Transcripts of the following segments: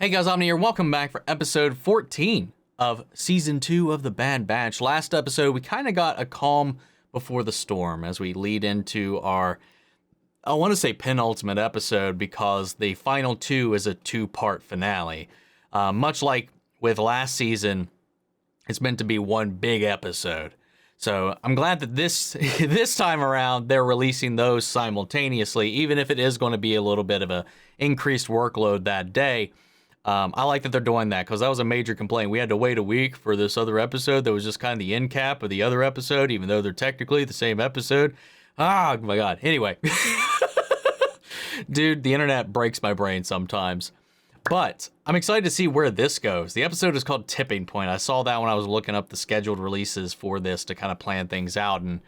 Hey guys, Omni here. Welcome back for episode 14 of season 2 of The Bad Batch. Last episode, we kind of got a calm before the storm as we lead into our, I want to say penultimate episode because the final two is a two-part finale. Much like with last season, it's meant to be one big episode. So I'm glad that this time around they're releasing those simultaneously, even if it is going to be a little bit of a increased workload that day. I like that they're doing that because that was a major complaint. We had to wait a week for this other episode that was just kind of the end cap of the other episode, even though they're technically the same episode. Oh my God. Anyway, dude, the internet breaks my brain sometimes. But I'm excited to see where this goes. The episode is called Tipping Point. I saw that when I was looking up the scheduled releases for this to kind of plan things out. And,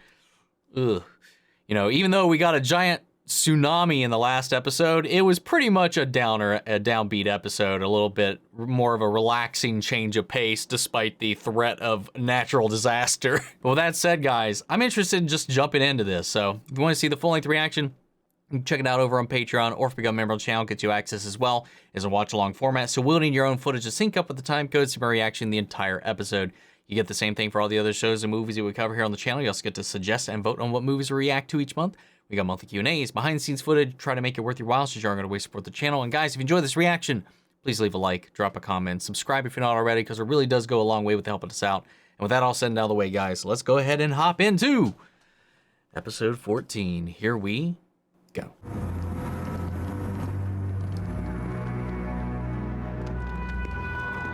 even though we got a giant tsunami in the last episode, it was pretty much a downbeat episode, a little bit more of a relaxing change of pace despite the threat of natural disaster. But with that said, guys, I'm interested in just jumping into this. So if you want to see the full-length reaction, you can check it out over on Patreon, or if you become a member of the channel, gets you access as well as a watch-along format. So we'll need your own footage to sync up with the time codes to my reaction the entire episode. You get the same thing for all the other shows and movies that we cover here on the channel. You also get to suggest and vote on what movies we react to each month. We got monthly Q&As, behind-the-scenes footage, try to make it worth your while so you aren't going to waste support the channel. And guys, if you enjoyed this reaction, please leave a like, drop a comment, subscribe if you're not already, because it really does go a long way with helping us out. And with that all said and out of the way, guys, let's go ahead and hop into episode 14. Here we go.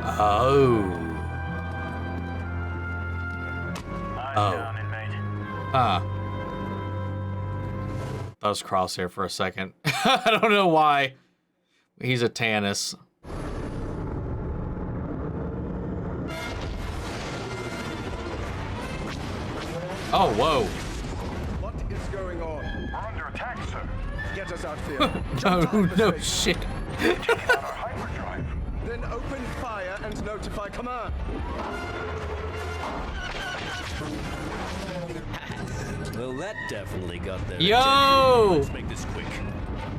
Oh. That was Crosshair for a second. I don't know why. He's a Tantiss. Oh, whoa. What is going on? We're under attack, sir. Get us out here. No shit. Taking out our hyperdrive. Then open fire and notify command. Well, that definitely got their Yo! attention. Let's make this quick.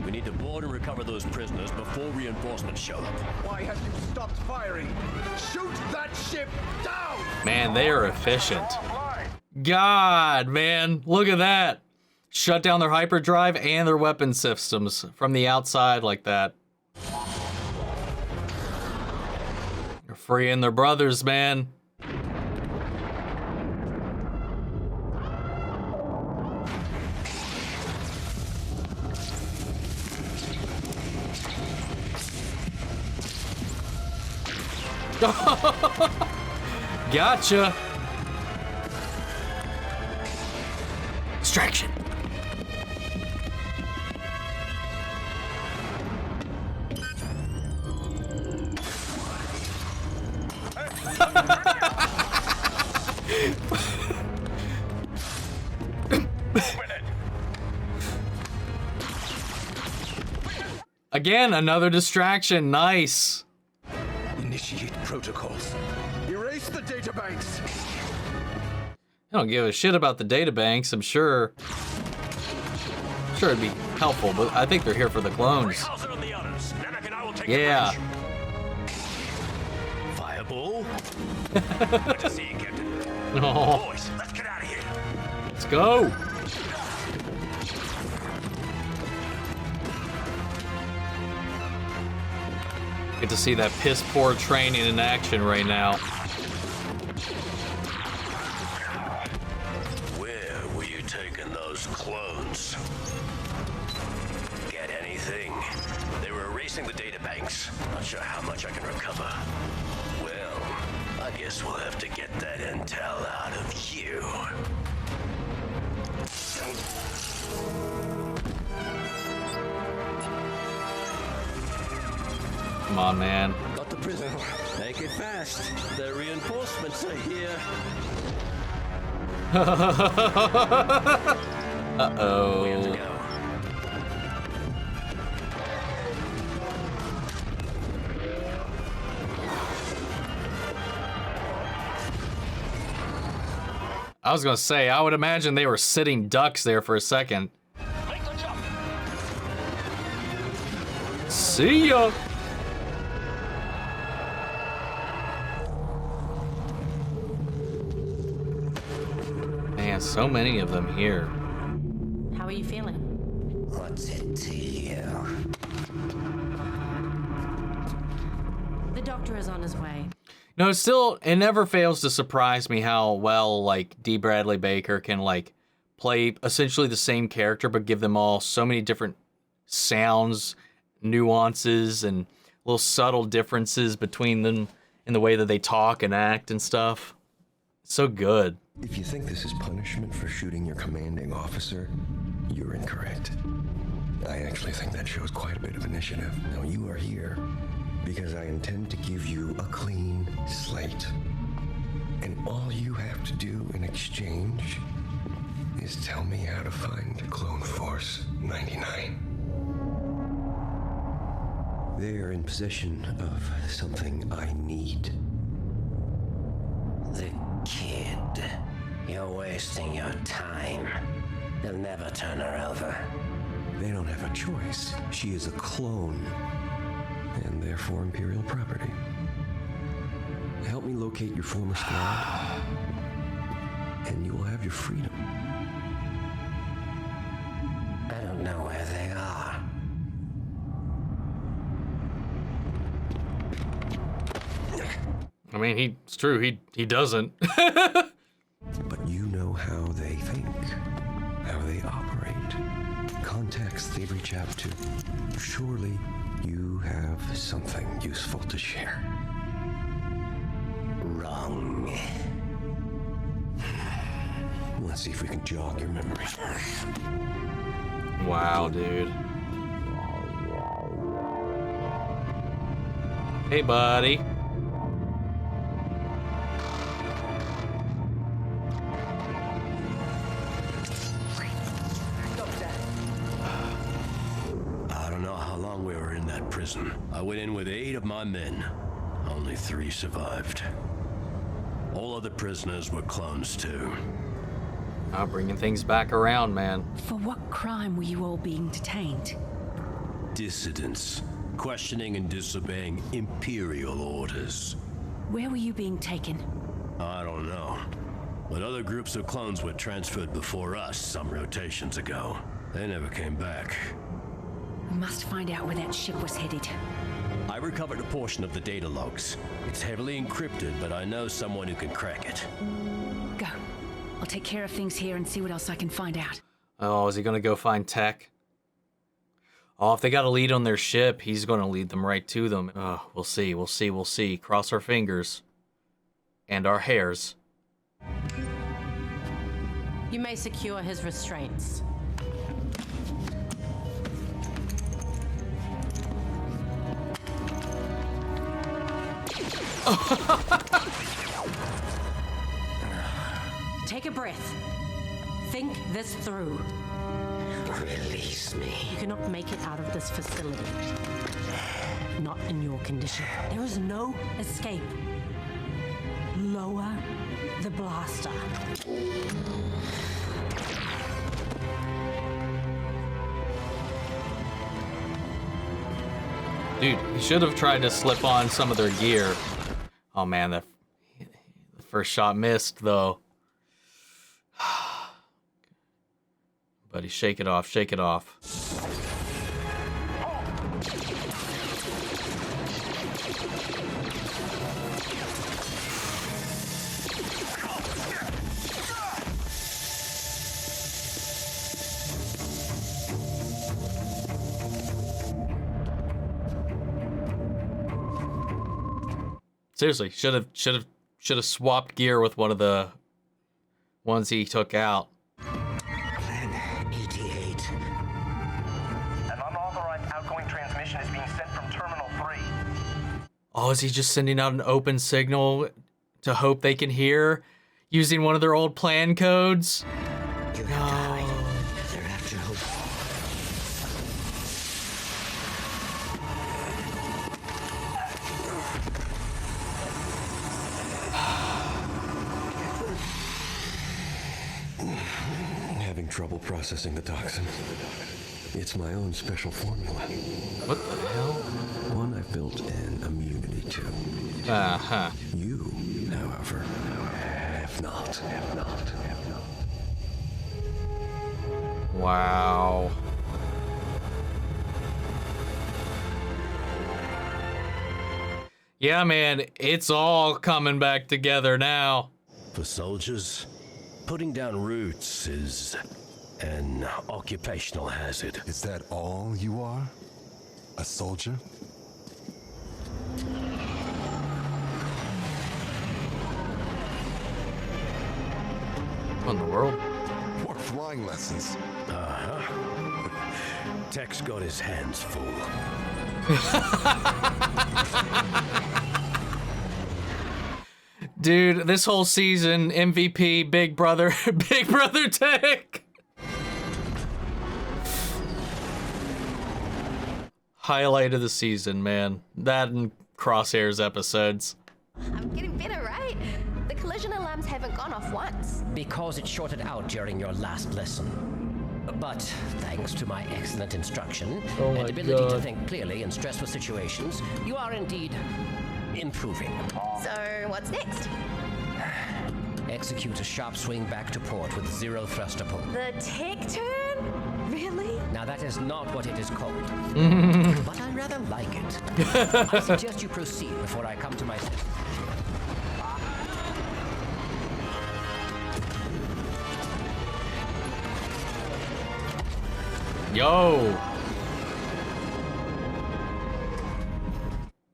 We need to board and recover those prisoners before reinforcements show up. Why have you stopped firing? Shoot that ship down! Man, they are efficient. God, man, look at that. Shut down their hyperdrive and their weapon systems from the outside like that. They're freeing their brothers, man. Gotcha. Distraction. Again, another distraction. Nice. Initiate protocols. Erase the databanks. I don't give a shit about the databanks. I'm sure it'd be helpful, but I think they're here for the clones. Yeah. Fireball. Good to see you, Captain. Oh, Boys, let's get out of here. let's go. Get to see that piss poor training in action right now. Where were you taking those clones? Get anything? They were erasing the databanks. Not sure how much I can recover. Well, I guess we'll have to get that intel out of you. Come on, man. Got the prisoner. Make it fast. The reinforcements are here. Uh-oh. We have to go. I was gonna say, I would imagine they were sitting ducks there for a second. Make the jump. See ya. Man, so many of them here. How are you feeling? What's it to you? The doctor is on his way. No, it never fails to surprise me how well, like, D. Bradley Baker can, like, play essentially the same character, but give them all so many different sounds, nuances, and little subtle differences between them in the way that they talk and act and stuff. So good. If you think this is punishment for shooting your commanding officer, you're incorrect. I actually think that shows quite a bit of initiative. Now, you are here because I intend to give you a clean slate. And all you have to do in exchange is tell me how to find Clone Force 99. They are in possession of something I need. The kid. You're wasting your time. They'll never turn her over. They don't have a choice. She is a clone, and therefore Imperial property. Help me locate your former squad, and you will have your freedom. I don't know where they are. I mean, it's true, he doesn't. But you know how they think, how they operate, contacts they reach out to. Surely you have something useful to share. Wrong. Let's see if we can jog your memory. Wow, dude. Hey, buddy. I don't know how long we were in that prison. I went in with 8 of my men. Only 3 survived. All other prisoners were clones too. Bringing things back around, man. For what crime were you all being detained? Dissidents, questioning and disobeying Imperial orders. Where were you being taken? I don't know. But other groups of clones were transferred before us some rotations ago. They never came back. We must find out where that ship was headed. I recovered a portion of the data logs. It's heavily encrypted, but I know someone who can crack it. Go. I'll take care of things here and see what else I can find out. Oh, is he gonna go find Tech? Oh, if they got a lead on their ship, he's gonna lead them right to them. Oh, we'll see, we'll see, we'll see. Cross our fingers. And our hairs. You may secure his restraints. Take a breath. Think this through. Release me. You cannot make it out of this facility. Not in your condition. There is no escape. Lower the blaster. Dude, he should have tried to slip on some of their gear. Oh man, the first shot missed though. Buddy, shake it off, shake it off. Seriously, should have swapped gear with one of the ones he took out. Plan 88. An unauthorized outgoing transmission is being sent from Terminal 3. Oh, is he just sending out an open signal to hope they can hear using one of their old plan codes? You have died. They're after hope. Having trouble processing the toxin. It's my own special formula. What the hell? One I've built an immunity to. Uh-huh. You, however, have not. Wow. Yeah, man, it's all coming back together now. For soldiers, putting down roots is an occupational hazard. Is that all you are? A soldier? What in the world? More flying lessons. Tech's got his hands full. Dude, this whole season, MVP, Big Brother, Big Brother Tech. Highlight of the season, man. That and Crosshair's episodes. I'm getting better, right? The collision alarms haven't gone off once. Because it shorted out during your last lesson. But thanks to my excellent instruction and ability to think clearly in stressful situations, you are indeed improving. So, what's next? Execute a sharp swing back to port with 0 thruster pull. The tech turn? Really? Now that is not what it is called. But I rather like it. I suggest you proceed before I come to my senses. Yo.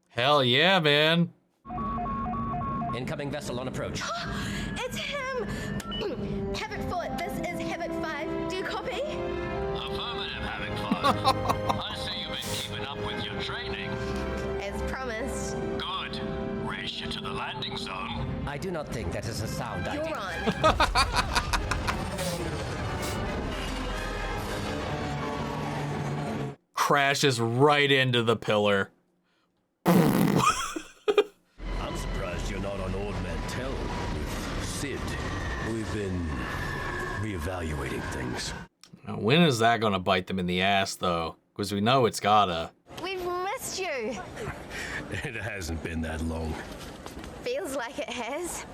Hell yeah, man. Incoming vessel on approach. It's him! Havoc 4, this is Havoc 5. Do you copy? Affirmative, Havoc 5. I see you've been keeping up with your training. As promised. Good. Race you to the landing zone. I do not think that is a sound idea. You're on. Crashes right into the pillar. I'm surprised you're not on Old Mantell with Sid. We've been reevaluating things. Now, when is that gonna bite them in the ass, though? Because we know it's gotta. We've missed you. It hasn't been that long. Feels like it has.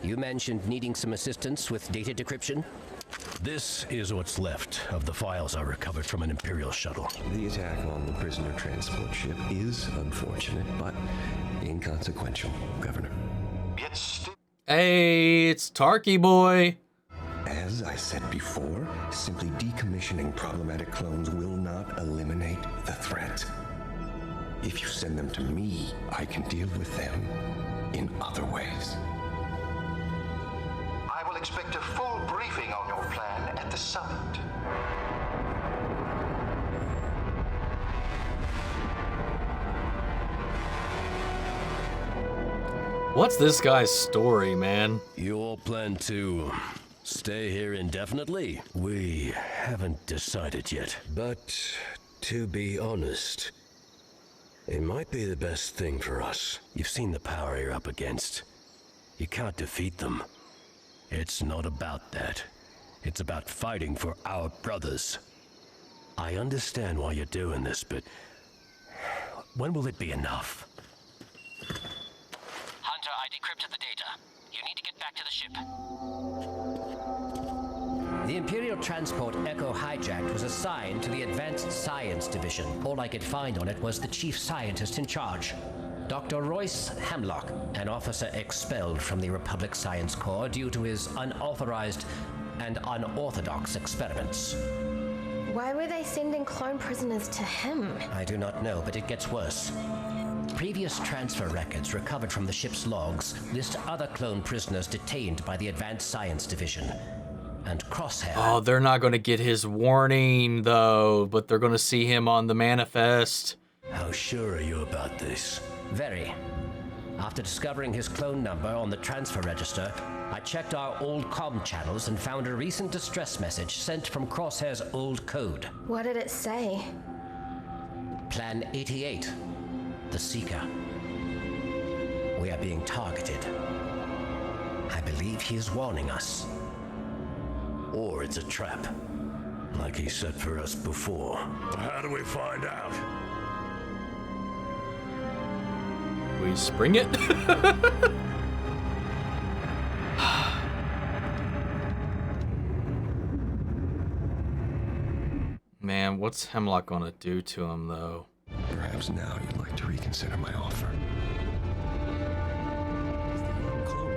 You mentioned needing some assistance with data decryption. This is what's left of the files I recovered from an Imperial shuttle. The attack on the prisoner transport ship is unfortunate, but inconsequential, Governor. Hey, it's Tarky Boy. As I said before, simply decommissioning problematic clones will not eliminate the threat. If you send them to me, I can deal with them in other ways. I will expect a full briefing on your plan at the summit. What's this guy's story, man? You all plan to stay here indefinitely? We haven't decided yet. But to be honest, it might be the best thing for us. You've seen the power you're up against. You can't defeat them. It's not about that. It's about fighting for our brothers. I understand why you're doing this, but when will it be enough? Hunter, I decrypted the data. You need to get back to the ship. The Imperial transport Echo hijacked was assigned to the Advanced Science Division. All I could find on it was the chief scientist in charge, Dr. Royce Hemlock, an officer expelled from the Republic Science Corps due to his unauthorized and unorthodox experiments. Why were they sending clone prisoners to him? I do not know, but it gets worse. Previous transfer records recovered from the ship's logs list other clone prisoners detained by the Advanced Science Division. And Crosshair. Oh, they're not going to get his warning, though, but they're going to see him on the manifest. How sure are you about this? Very. After discovering his clone number on the transfer register, I checked our old comm channels and found a recent distress message sent from Crosshair's old code. What did it say? Plan 88. The Seeker. We are being targeted. I believe he is warning us. Or it's a trap, like he set for us before. How do we find out? We spring it? What's Hemlock gonna do to him, though? Perhaps now you'd like to reconsider my offer. Chloe,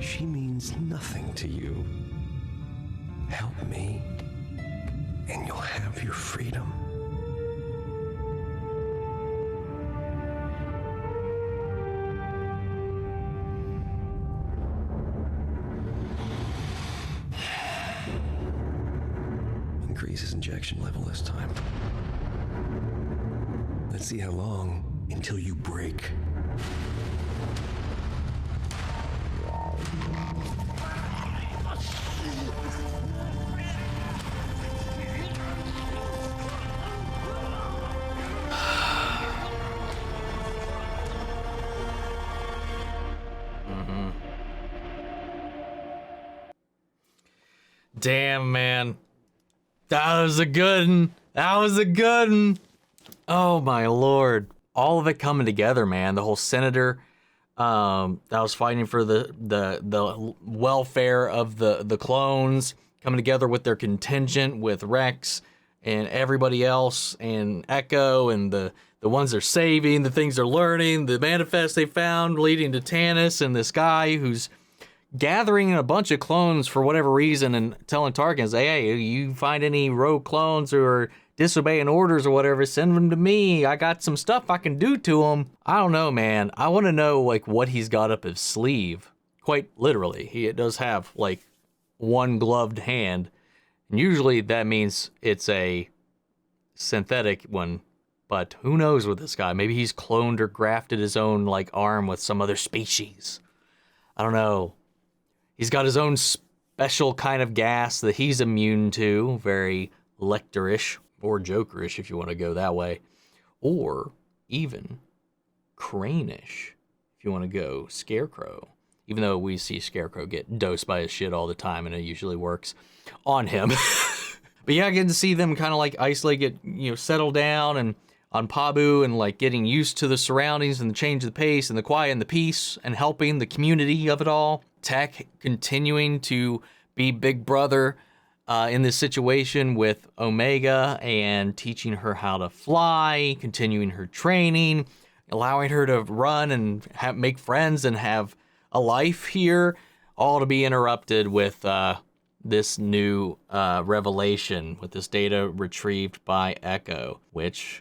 she means nothing to you. Help me, and you'll have your freedom. Increase his injection level this time. Let's see how long until you break. Damn, man. That was a good one. That was a good one. Oh, my Lord. All of it coming together, man. The whole senator that was fighting for the welfare of the clones, coming together with their contingent, with Rex and everybody else, and Echo, and the ones they're saving, the things they're learning, the manifest they found leading to Tantiss, and this guy who's gathering a bunch of clones for whatever reason and telling Tarkins, hey, you find any rogue clones who are disobeying orders or whatever, send them to me. I got some stuff I can do to them. I don't know, man. I want to know, like, what he's got up his sleeve. Quite literally. He does have, like, one gloved hand. And usually that means it's a synthetic one. But who knows with this guy? Maybe he's cloned or grafted his own, like, arm with some other species. I don't know. He's got his own special kind of gas that he's immune to. Very Lecter-ish, or Joker-ish if you want to go that way. Or even Crane-ish if you want to go Scarecrow. Even though we see Scarecrow get dosed by his shit all the time and it usually works on him. But yeah, getting to see them kind of like isolate, get, settle down and on Pabu and like getting used to the surroundings and the change of the pace and the quiet and the peace and helping the community of it all. Tech continuing to be big brother in this situation with Omega and teaching her how to fly, continuing her training, allowing her to run and make friends and have a life here, all to be interrupted with this new revelation, with this data retrieved by Echo, which,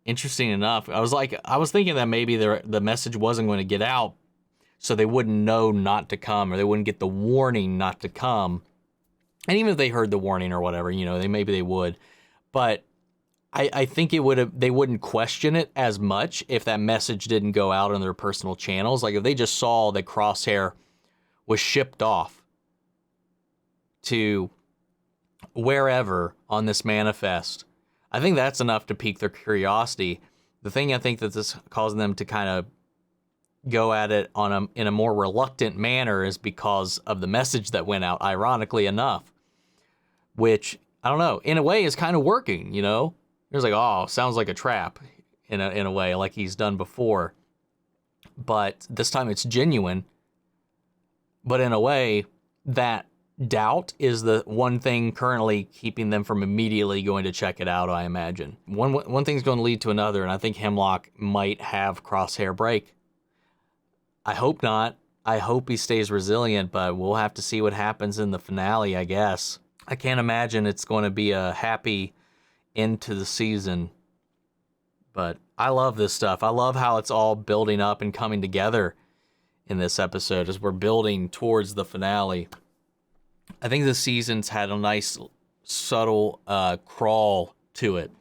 interesting enough, I was thinking that maybe the message wasn't going to get out, so they wouldn't know not to come, or they wouldn't get the warning not to come. And even if they heard the warning or whatever, maybe they would. But I think they wouldn't question it as much if that message didn't go out on their personal channels. Like if they just saw that Crosshair was shipped off to wherever on this manifest, I think that's enough to pique their curiosity. The thing I think that this causing them to kind of go at it in a more reluctant manner is because of the message that went out, ironically enough, which, I don't know, in a way is kind of working, It's like, oh, sounds like a trap in a way, like he's done before. But this time it's genuine. But in a way, that doubt is the one thing currently keeping them from immediately going to check it out, I imagine. One thing's going to lead to another, and I think Hemlock might have Crosshair break. I hope not. I hope he stays resilient, but we'll have to see what happens in the finale, I guess. I can't imagine it's going to be a happy end to the season. But I love this stuff. I love how it's all building up and coming together in this episode as we're building towards the finale. I think the season's had a nice, subtle crawl to it.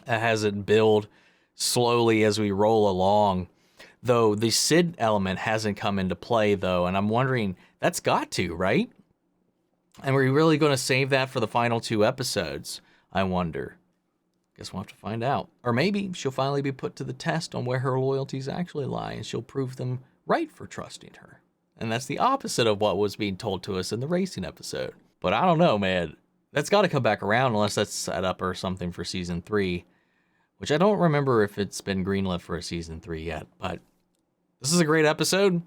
It has it build slowly as we roll along. Though the Sid element hasn't come into play, though, and I'm wondering, that's got to, right? And we're really going to save that for the final 2 episodes, I wonder. Guess we'll have to find out. Or maybe she'll finally be put to the test on where her loyalties actually lie, and she'll prove them right for trusting her. And that's the opposite of what was being told to us in the racing episode. But I don't know, man. That's got to come back around unless that's set up or something for Season 3, which I don't remember if it's been greenlit for a Season 3 yet, but this is a great episode.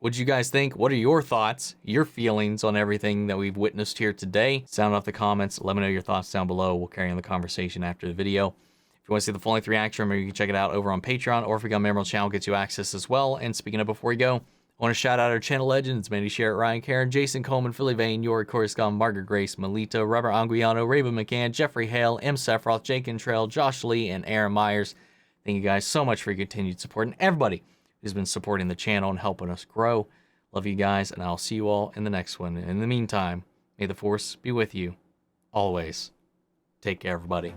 What do you guys think? What are your thoughts, your feelings on everything that we've witnessed here today? Sound off the comments. Let me know your thoughts down below. We'll carry on the conversation after the video. If you want to see the full-length reaction, remember you can check it out over on Patreon, or if you become a member of the channel, gets you access as well. And speaking of before you go, I want to shout out our channel legends: Mandy Sherritt, Ryan Karen, Jason Coleman, Philly Vane, Yori Coruscant, Margaret Grace, Melita, Robert Anguiano, Raven McCann, Jeffrey Hale, M. Sephiroth, Jake Trail, Josh Lee, and Aaron Myers. Thank you guys so much for your continued support, and everybody who's been supporting the channel and helping us grow. Love you guys, and I'll see you all in the next one. In the meantime, may the Force be with you always. Take care, everybody.